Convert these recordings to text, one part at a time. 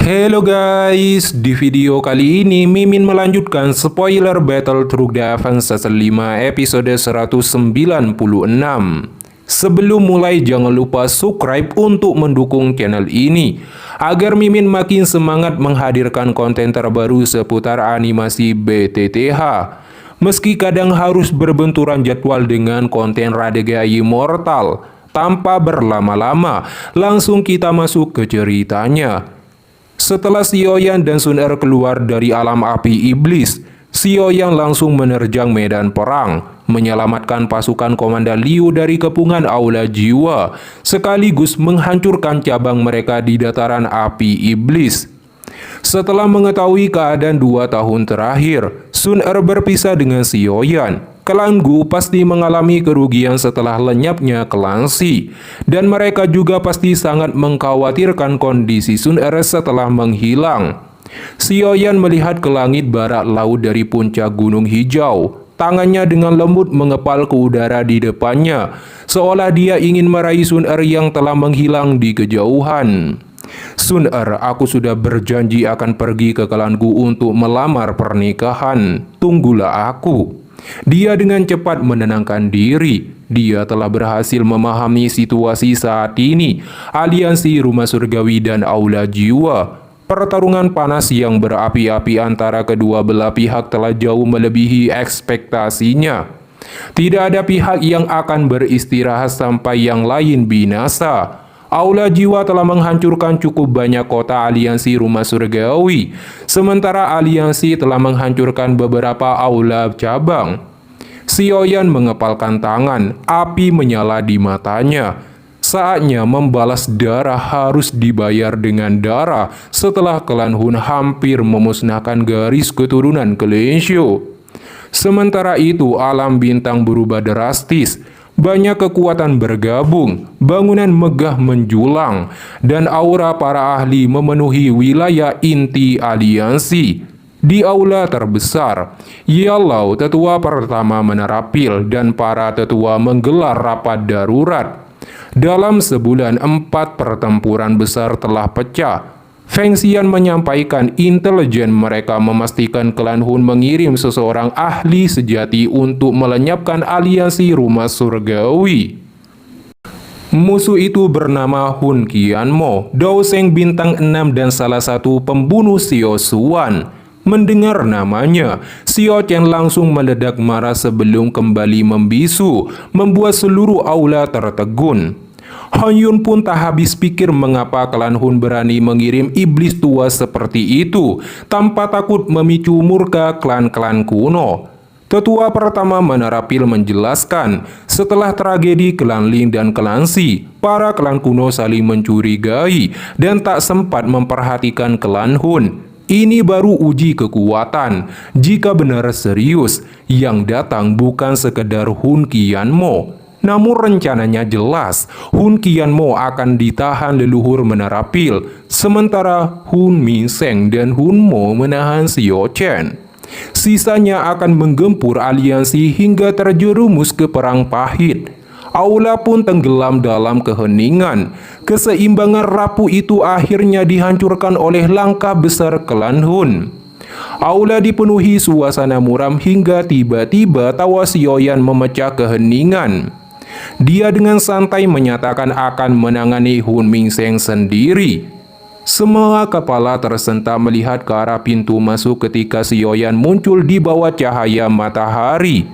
Halo guys, di video kali ini Mimin melanjutkan spoiler Battle Through the Heavens Season 5 episode 196. Sebelum mulai jangan lupa subscribe untuk mendukung channel ini agar Mimin makin semangat menghadirkan konten terbaru seputar animasi BTTH. Meski kadang harus berbenturan jadwal dengan konten Radega Immortal, tanpa berlama-lama langsung kita masuk ke ceritanya. Setelah Xiaoyan dan Sun Er keluar dari alam api iblis, Xiaoyan langsung menerjang medan perang, menyelamatkan pasukan Komandan Liu dari kepungan aula jiwa, sekaligus menghancurkan cabang mereka di dataran api iblis. Setelah mengetahui keadaan 2 tahun terakhir, Sun Er berpisah dengan Xiaoyan. Klan Gu pasti mengalami kerugian setelah lenyapnya klan Xi, dan mereka juga pasti sangat mengkhawatirkan kondisi Sun Er setelah menghilang. Xiaoyan melihat ke langit barat laut dari puncak gunung hijau. Tangannya dengan lembut mengepal ke udara di depannya, seolah dia ingin meraih Sun Er yang telah menghilang di kejauhan. Sun Er, aku sudah berjanji akan pergi ke klan Gu untuk melamar pernikahan. Tunggulah aku. Dia dengan cepat menenangkan diri. Dia telah berhasil memahami situasi saat ini. Aliansi Rumah Surgawi dan Aula Jiwa. Pertarungan panas yang berapi-api antara kedua belah pihak telah jauh melebihi ekspektasinya. Tidak ada pihak yang akan beristirahat sampai yang lain binasa. Aula Jiwa telah menghancurkan cukup banyak kota aliansi Rumah Surgawi, sementara aliansi telah menghancurkan beberapa aula cabang. Xiaoyan mengepalkan tangan, api menyala di matanya. Saatnya membalas darah harus dibayar dengan darah setelah klan Hun hampir memusnahkan garis keturunan Clan Shou. Sementara itu alam bintang berubah drastis. Banyak kekuatan bergabung, bangunan megah menjulang, dan aura para ahli memenuhi wilayah inti aliansi. Di aula terbesar, Yellow tetua pertama menerapil dan para tetua menggelar rapat darurat. Dalam sebulan 4 pertempuran besar telah pecah. Feng Xian menyampaikan intelijen mereka memastikan klan Hun mengirim seseorang ahli sejati untuk melenyapkan aliansi Rumah Surgawi. Musuh itu bernama Hun Qianmo, Douseng bintang 6 dan salah satu pembunuh Xiao Xuan. Mendengar namanya, Xiao Chen langsung meledak marah sebelum kembali membisu, membuat seluruh aula tertegun. Han Yun pun tak habis pikir mengapa klan Hun berani mengirim iblis tua seperti itu tanpa takut memicu murka klan-klan kuno. Tetua pertama menerapil menjelaskan, setelah tragedi klan Ling dan klan Xi, para klan kuno saling mencurigai dan tak sempat memperhatikan klan Hun. Ini baru uji kekuatan. Jika benar serius, yang datang bukan sekedar Hun Qianmo. Namun rencananya jelas, Hun Qianmo akan ditahan leluhur menerapil, sementara Hun Minsheng dan Hun Mo menahan Xiao Chen. Sisanya akan menggempur aliansi hingga terjerumus ke perang pahit. Aula pun tenggelam dalam keheningan. Keseimbangan rapuh itu akhirnya dihancurkan oleh langkah besar klan Hun. Aula dipenuhi suasana muram hingga tiba-tiba tawa Xiaoyan memecah keheningan. Dia dengan santai menyatakan akan menangani Hun Minsheng sendiri. Semua kepala tersentak melihat ke arah pintu masuk ketika Xiaoyan muncul di bawah cahaya matahari.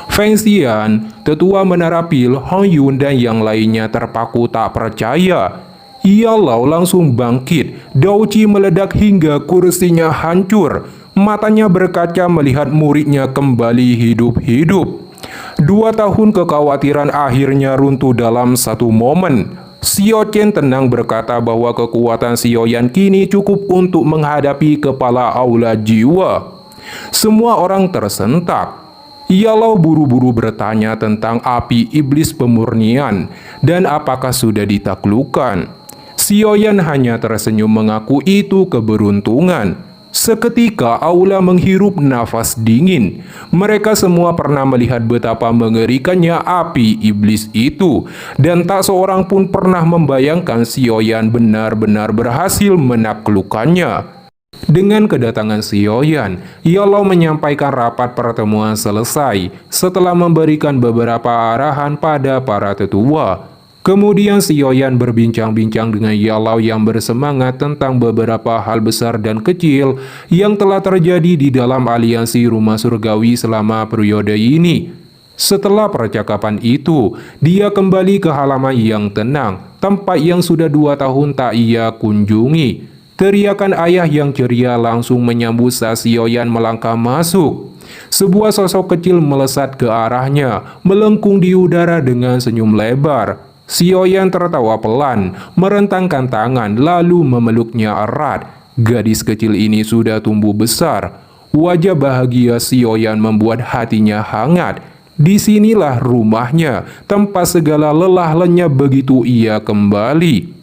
Feng Xian, tetua menerapil, Han Yun dan yang lainnya terpaku tak percaya. Yellow langsung bangkit, Dao Qi meledak hingga kursinya hancur. Matanya berkaca melihat muridnya kembali hidup-hidup. 2 tahun kekhawatiran akhirnya runtuh dalam satu momen. Xiao Chen tenang berkata bahwa kekuatan Xiaoyan kini cukup untuk menghadapi kepala aula jiwa. Semua orang tersentak. Yellow buru-buru bertanya tentang api iblis pemurnian dan apakah sudah ditaklukkan. Xiaoyan hanya tersenyum mengaku itu keberuntungan. Seketika aula menghirup nafas dingin. Mereka semua pernah melihat betapa mengerikannya api iblis itu, dan tak seorang pun pernah membayangkan Sioyan benar-benar berhasil menaklukkannya. Dengan kedatangan Sioyan, Yellow menyampaikan rapat pertemuan selesai setelah memberikan beberapa arahan pada para tetua. Kemudian Sioyan berbincang-bincang dengan Yellow yang bersemangat tentang beberapa hal besar dan kecil yang telah terjadi di dalam aliansi Rumah Surgawi selama periode ini. Setelah percakapan itu, dia kembali ke halaman yang tenang, tempat yang sudah 2 tahun tak ia kunjungi. Teriakan ayah yang ceria langsung menyambut saat Sioyan melangkah masuk. Sebuah sosok kecil melesat ke arahnya, melengkung di udara dengan senyum lebar. Sioyan tertawa pelan, merentangkan tangan lalu memeluknya erat. Gadis kecil ini sudah tumbuh besar. Wajah bahagia Sioyan membuat hatinya hangat. Disinilah rumahnya, tempat segala lelah lenyap begitu ia kembali.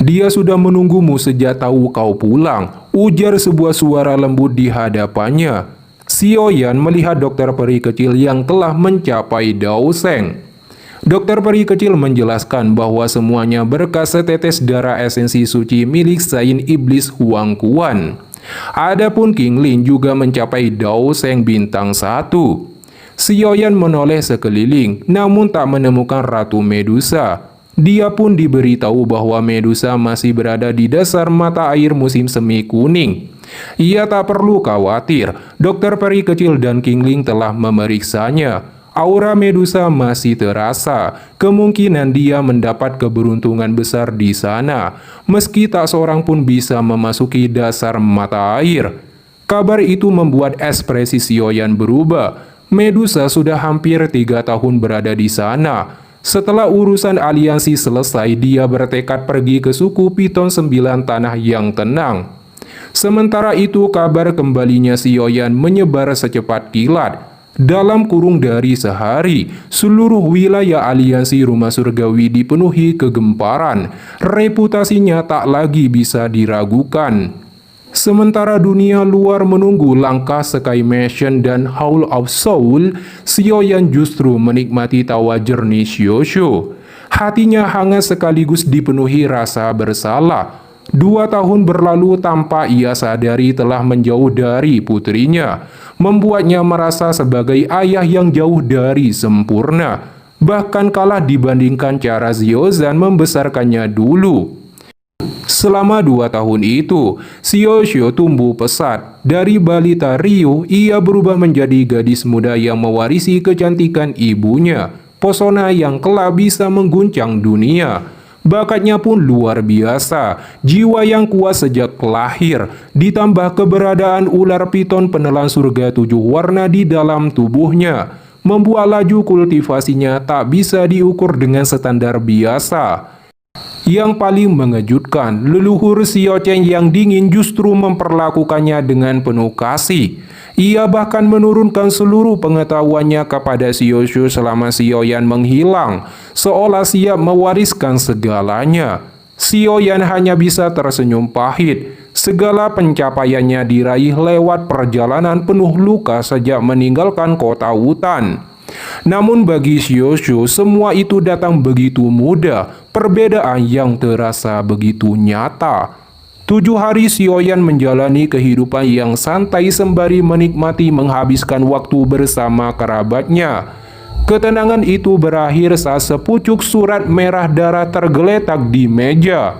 Dia sudah menunggumu sejak tahu kau pulang, ujar sebuah suara lembut di hadapannya. Sioyan melihat dokter peri kecil yang telah mencapai Daoseng. Dokter peri kecil menjelaskan bahwa semuanya berkas setetes darah esensi suci milik Saint Iblis Huang Kuan. Adapun King Lin juga mencapai Daoseng bintang 1. Sioyan menoleh sekeliling, namun tak menemukan Ratu Medusa. Dia pun diberitahu bahwa Medusa masih berada di dasar mata air musim semi kuning. Ia tak perlu khawatir, dokter peri kecil dan King Lin telah memeriksanya. Aura Medusa masih terasa, kemungkinan dia mendapat keberuntungan besar di sana, meski tak seorang pun bisa memasuki dasar mata air. Kabar itu membuat ekspresi Sioyan berubah. Medusa sudah hampir 3 tahun berada di sana. Setelah urusan aliansi selesai, dia bertekad pergi ke suku Piton 9 tanah yang tenang. Sementara itu, kabar kembalinya Sioyan menyebar secepat kilat. Dalam kurung dari sehari, seluruh wilayah aliansi Rumah Surgawi dipenuhi kegemparan. Reputasinya tak lagi bisa diragukan. Sementara dunia luar menunggu langkah Sky Mansion dan Hall of Soul, Sioyan justru menikmati tawa jernih Xioshu. Hatinya hangat sekaligus dipenuhi rasa bersalah. 2 tahun berlalu tanpa ia sadari telah menjauh dari putrinya, membuatnya merasa sebagai ayah yang jauh dari sempurna, bahkan kalah dibandingkan cara Xiozan membesarkannya dulu. Selama 2 tahun itu, Xioshu tumbuh pesat. Dari balita riuh, ia berubah menjadi gadis muda yang mewarisi kecantikan ibunya, pesona yang kelak bisa mengguncang dunia. Bakatnya pun luar biasa, jiwa yang kuat sejak lahir, ditambah keberadaan ular piton penelan surga 7 warna di dalam tubuhnya, membuat laju kultivasinya tak bisa diukur dengan standar biasa. Yang paling mengejutkan, leluhur Xiao Chen yang dingin justru memperlakukannya dengan penuh kasih. Ia bahkan menurunkan seluruh pengetahuannya kepada Xioshu selama Sioyan menghilang, seolah siap mewariskan segalanya. Sioyan hanya bisa tersenyum pahit. Segala pencapaiannya diraih lewat perjalanan penuh luka sejak meninggalkan kota hutan. Namun bagi Xioshu, semua itu datang begitu mudah, perbedaan yang terasa begitu nyata. 7 hari Sioyan menjalani kehidupan yang santai sembari menikmati menghabiskan waktu bersama kerabatnya. Ketenangan itu berakhir saat sepucuk surat merah darah tergeletak di meja.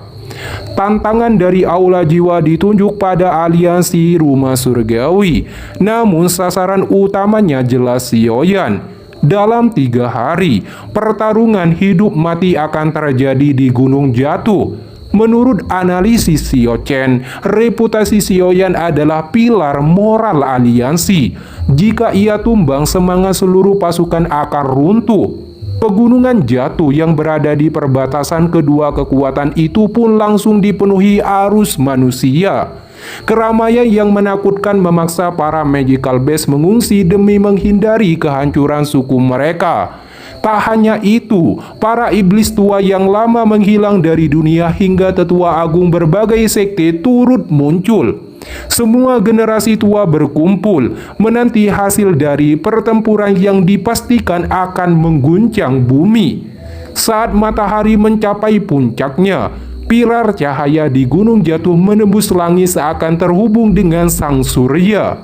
Tantangan dari aula jiwa ditunjuk pada aliansi Rumah Surgawi, namun sasaran utamanya jelas Sioyan. Dalam 3 hari, pertarungan hidup mati akan terjadi di Gunung Jatuh. Menurut analisis Xiao Chen, reputasi Sioyan adalah pilar moral aliansi. Jika ia tumbang, semangat seluruh pasukan akan runtuh. Pegunungan Jatuh yang berada di perbatasan kedua kekuatan itu pun langsung dipenuhi arus manusia. Keramaian yang menakutkan memaksa para magical beast mengungsi demi menghindari kehancuran suku mereka. Tak hanya itu, para iblis tua yang lama menghilang dari dunia hingga tetua agung berbagai sekte turut muncul. Semua generasi tua berkumpul menanti hasil dari pertempuran yang dipastikan akan mengguncang bumi. Saat matahari mencapai puncaknya, pilar cahaya di Gunung Jatuh menembus langit seakan terhubung dengan sang surya,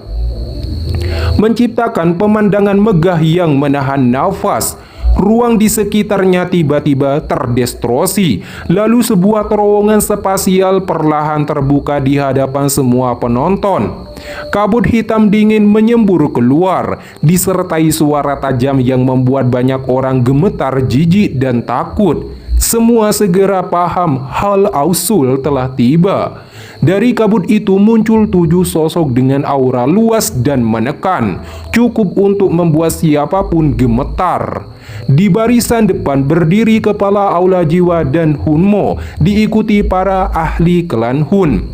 menciptakan pemandangan megah yang menahan nafas. Ruang di sekitarnya tiba-tiba terdistorsi, lalu sebuah terowongan spasial perlahan terbuka di hadapan semua penonton. Kabut hitam dingin menyembur keluar, disertai suara tajam yang membuat banyak orang gemetar, jijik, dan takut. Semua segera paham hal ausul telah tiba. Dari kabut itu muncul 7 sosok dengan aura luas dan menekan, cukup untuk membuat siapapun gemetar. Di barisan depan berdiri kepala Aula Jiwa dan Hunmo, diikuti para ahli klan Hun.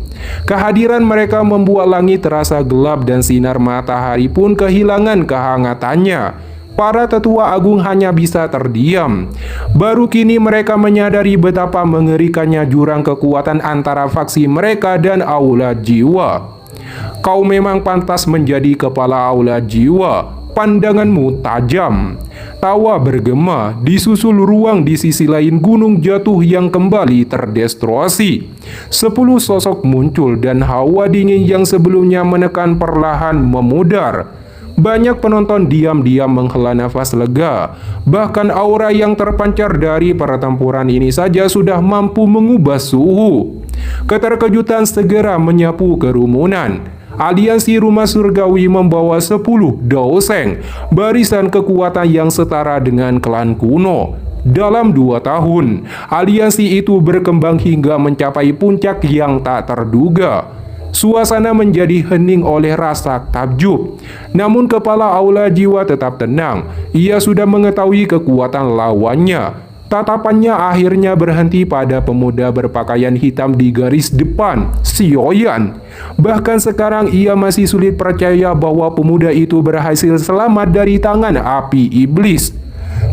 Kehadiran mereka membuat langit terasa gelap dan sinar matahari pun kehilangan kehangatannya. Para tetua agung hanya bisa terdiam. Baru kini mereka menyadari betapa mengerikannya jurang kekuatan antara faksi mereka dan Aula Jiwa. Kau memang pantas menjadi kepala Aula Jiwa. Pandanganmu tajam. Tawa bergema, disusul ruang di sisi lain Gunung Jatuh yang kembali terdistorsi. 10 sosok muncul dan hawa dingin yang sebelumnya menekan perlahan memudar. Banyak penonton diam-diam menghela nafas lega. Bahkan aura yang terpancar dari pertempuran ini saja sudah mampu mengubah suhu. Keterkejutan segera menyapu kerumunan. Aliansi Rumah Surgawi membawa 10 Daoseng, barisan kekuatan yang setara dengan klan kuno. Dalam 2 tahun, aliansi itu berkembang hingga mencapai puncak yang tak terduga. Suasana menjadi hening oleh rasa takjub. Namun kepala Aula Jiwa tetap tenang. Ia sudah mengetahui kekuatan lawannya. Tatapannya akhirnya berhenti pada pemuda berpakaian hitam di garis depan, Sioyan. Bahkan sekarang ia masih sulit percaya bahwa pemuda itu berhasil selamat dari tangan api iblis.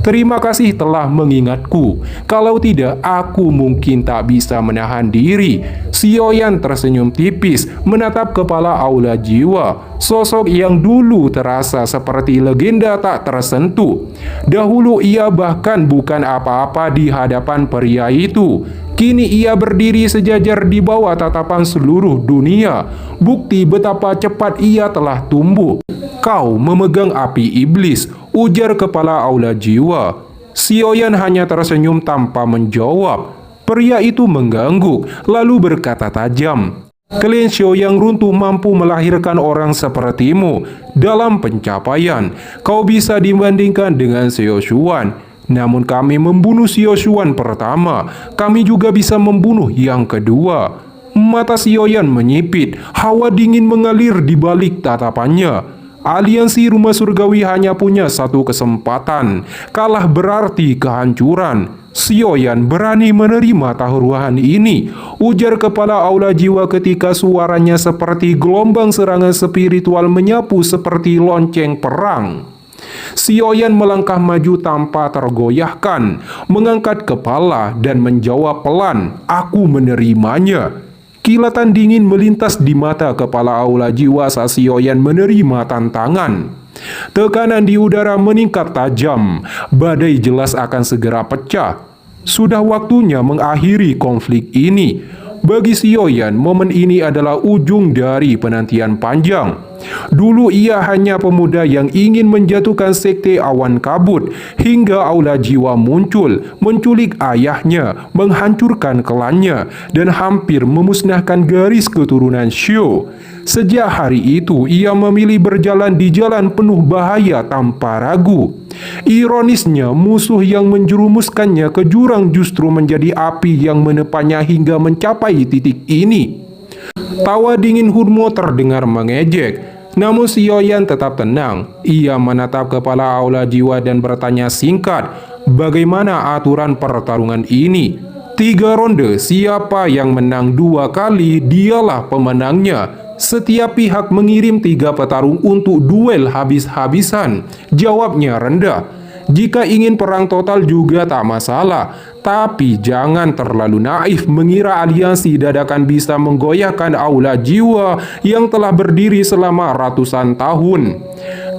Terima kasih telah mengingatku. Kalau tidak, aku mungkin tak bisa menahan diri. Sioyan tersenyum tipis, menatap kepala Aula Jiwa. Sosok yang dulu terasa seperti legenda tak tersentuh. Dahulu ia bahkan bukan apa-apa di hadapan pria itu. Kini ia berdiri sejajar di bawah tatapan seluruh dunia. Bukti betapa cepat ia telah tumbuh. Kau memegang api iblis, ujar kepala Aula Jiwa. Sioyan hanya tersenyum tanpa menjawab. Pria itu mengangguk, lalu berkata tajam, "Klan Xiao yang runtuh mampu melahirkan orang sepertimu. Dalam pencapaian, kau bisa dibandingkan dengan Xiao Xuan. Namun kami membunuh Xiao Xuan pertama, kami juga bisa membunuh yang kedua." Mata Sioyan menyipit, hawa dingin mengalir di balik tatapannya. Aliansi Rumah Surgawi hanya punya satu kesempatan. Kalah berarti kehancuran. Sioyan berani menerima taruhan ini, ujar kepala Aula Jiwa ketika suaranya seperti gelombang serangan spiritual menyapu seperti lonceng perang. Sioyan melangkah maju tanpa tergoyahkan, mengangkat kepala dan menjawab pelan, "Aku menerimanya." Kilatan dingin melintas di mata kepala Aula Jiwa saat Sioyan menerima tantangan. Tekanan di udara meningkat tajam. Badai jelas akan segera pecah. Sudah waktunya mengakhiri konflik ini. Bagi Sioyan, momen ini adalah ujung dari penantian panjang. Dulu ia hanya pemuda yang ingin menjatuhkan sekte awan kabut, hingga Aula Jiwa muncul, menculik ayahnya, menghancurkan klannya, dan hampir memusnahkan garis keturunan Xiao. Sejak hari itu, ia memilih berjalan di jalan penuh bahaya tanpa ragu. Ironisnya, musuh yang menjerumuskannya ke jurang justru menjadi api yang menepanya hingga mencapai titik ini. Tawa dingin Hunmo terdengar mengejek. Namun Sioyan tetap tenang. Ia menatap kepala Aula Jiwa dan bertanya singkat, "Bagaimana aturan pertarungan ini?" 3 ronde, siapa yang menang 2 kali, dialah pemenangnya. Setiap pihak mengirim 3 petarung untuk duel habis-habisan. Jawabnya rendah. Jika ingin perang total juga tak masalah, Tapi jangan terlalu naif mengira aliansi dadakan bisa menggoyahkan aula jiwa yang telah berdiri selama ratusan tahun.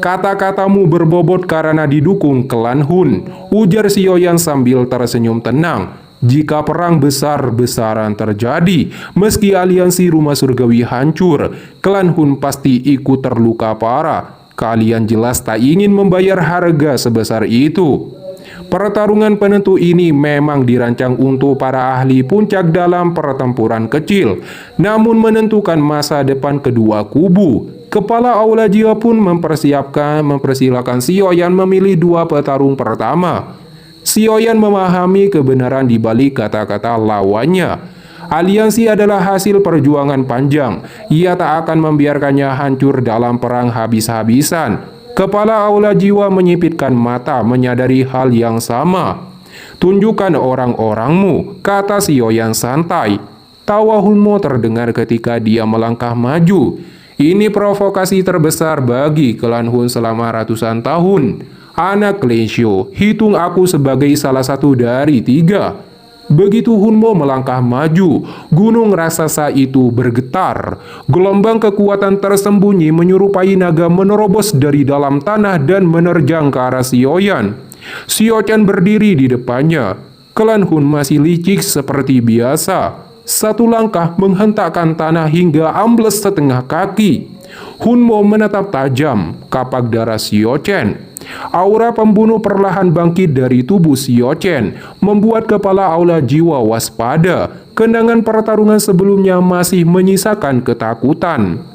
Kata-katamu berbobot karena didukung klan Hun, ujar Sioyan sambil tersenyum tenang. Jika perang besar-besaran terjadi, meski aliansi rumah surgawi hancur, klan Hun pasti ikut terluka parah. Kalian jelas tak ingin membayar harga sebesar itu. Pertarungan penentu ini memang dirancang untuk para ahli puncak dalam pertempuran kecil, namun menentukan masa depan kedua kubu. Kepala aula jiwa pun mempersilahkan Sioyan memilih dua petarung pertama. Sioyan memahami kebenaran di balik kata-kata lawannya. Aliansi adalah hasil perjuangan panjang. Ia tak akan membiarkannya hancur dalam perang habis-habisan. Kepala aula jiwa menyipitkan mata menyadari hal yang sama. Tunjukkan orang-orangmu, kata Sioyan santai. Tawa Hunmo terdengar ketika dia melangkah maju. Ini provokasi terbesar bagi klan Hun selama ratusan tahun. Anak Klensho, hitung aku sebagai salah satu dari 3. Begitu Hunmo melangkah maju, gunung raksasa itu bergetar. Gelombang kekuatan tersembunyi menyerupai naga menerobos dari dalam tanah dan menerjang ke arah Sioyan. Sioyan berdiri di depannya. Klan Hun masih licik seperti biasa. Satu langkah menghentakkan tanah hingga ambles setengah kaki. Hunmo menatap tajam kapak darah Sioyan. Aura pembunuh perlahan bangkit dari tubuh Sioyan, membuat kepala aula jiwa waspada. Kenangan pertarungan sebelumnya masih menyisakan ketakutan.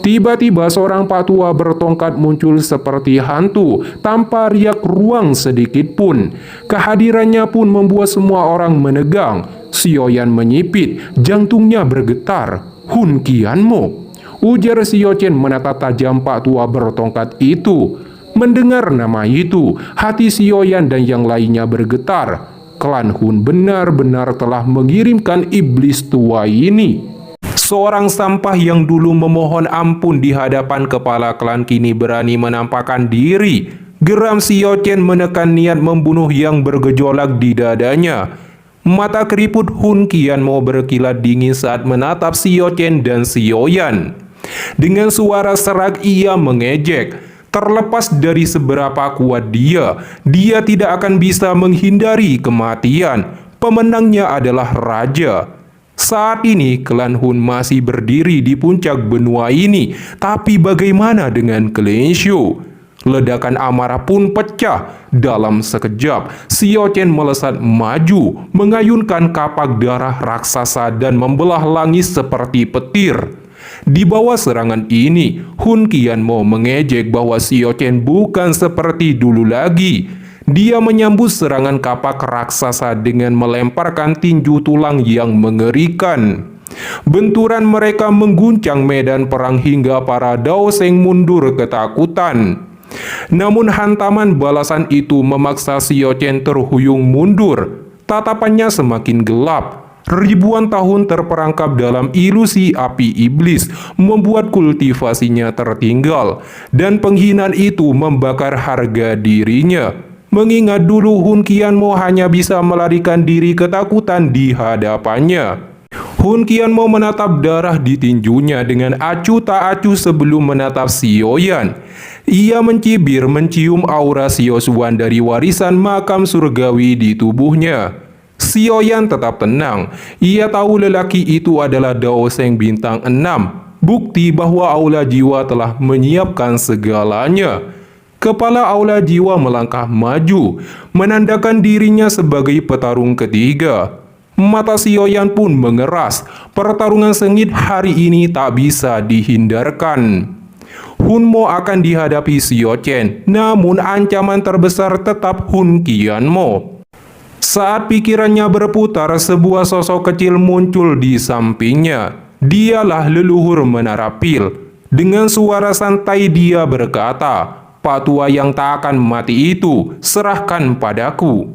Tiba-tiba seorang patua bertongkat muncul seperti hantu, tanpa riak ruang sedikit pun. Kehadirannya pun membuat semua orang menegang. Sioyan menyipit, jantungnya bergetar. Hun Qianmo, ujar Sioyan menatap tajam patua bertongkat itu. Mendengar nama itu, hati Sioyan dan yang lainnya bergetar. Klan Hun benar-benar telah mengirimkan iblis tua ini. Seorang sampah yang dulu memohon ampun di hadapan kepala klan kini berani menampakkan diri. Geram Sioyan menekan niat membunuh yang bergejolak di dadanya. Mata keriput Hun Qianmo berkilat dingin saat menatap Sioyan dan Sioyan. Dengan suara serak ia mengejek. Terlepas dari seberapa kuat dia tidak akan bisa menghindari kematian. Pemenangnya adalah raja. Saat ini klan Hun masih berdiri di puncak benua ini, tapi bagaimana dengan Klensho? Ledakan amarah pun pecah. Dalam sekejap, Sioyan melesat maju, mengayunkan kapak darah raksasa dan membelah langit seperti petir. Di bawah serangan ini, Hun Qianmo mengejek bahwa Sioyan bukan seperti dulu lagi. Dia menyambut serangan kapak raksasa dengan melemparkan tinju tulang yang mengerikan. Benturan mereka mengguncang medan perang hingga para Dao Sheng mundur ketakutan. Namun hantaman balasan itu memaksa Sioyan terhuyung mundur. Tatapannya semakin gelap. Ribuan tahun terperangkap dalam ilusi api iblis membuat kultivasinya tertinggal, dan penghinaan itu membakar harga dirinya. Mengingat dulu Hun Qianmo hanya bisa melarikan diri ketakutan di hadapannya. Hun Qianmo menatap darah di tinjunya dengan acuh tak acuh sebelum menatap Sioyan. Ia mencibir mencium aura Siosuan dari warisan makam surgawi di tubuhnya. Sioyan tetap tenang. Ia tahu lelaki itu adalah Dao Sheng bintang 6. Bukti bahwa aula jiwa telah menyiapkan segalanya. Kepala aula jiwa melangkah maju, menandakan dirinya sebagai petarung ketiga. Mata Sioyan pun mengeras. Pertarungan sengit hari ini tak bisa dihindarkan. Hunmo akan dihadapi Sioyan, namun ancaman terbesar tetap Hun Qianmo. Saat pikirannya berputar, sebuah sosok kecil muncul di sampingnya. Dialah leluhur Menara Pil. Dengan suara santai dia berkata, "Patua yang tak akan mati itu, serahkan padaku."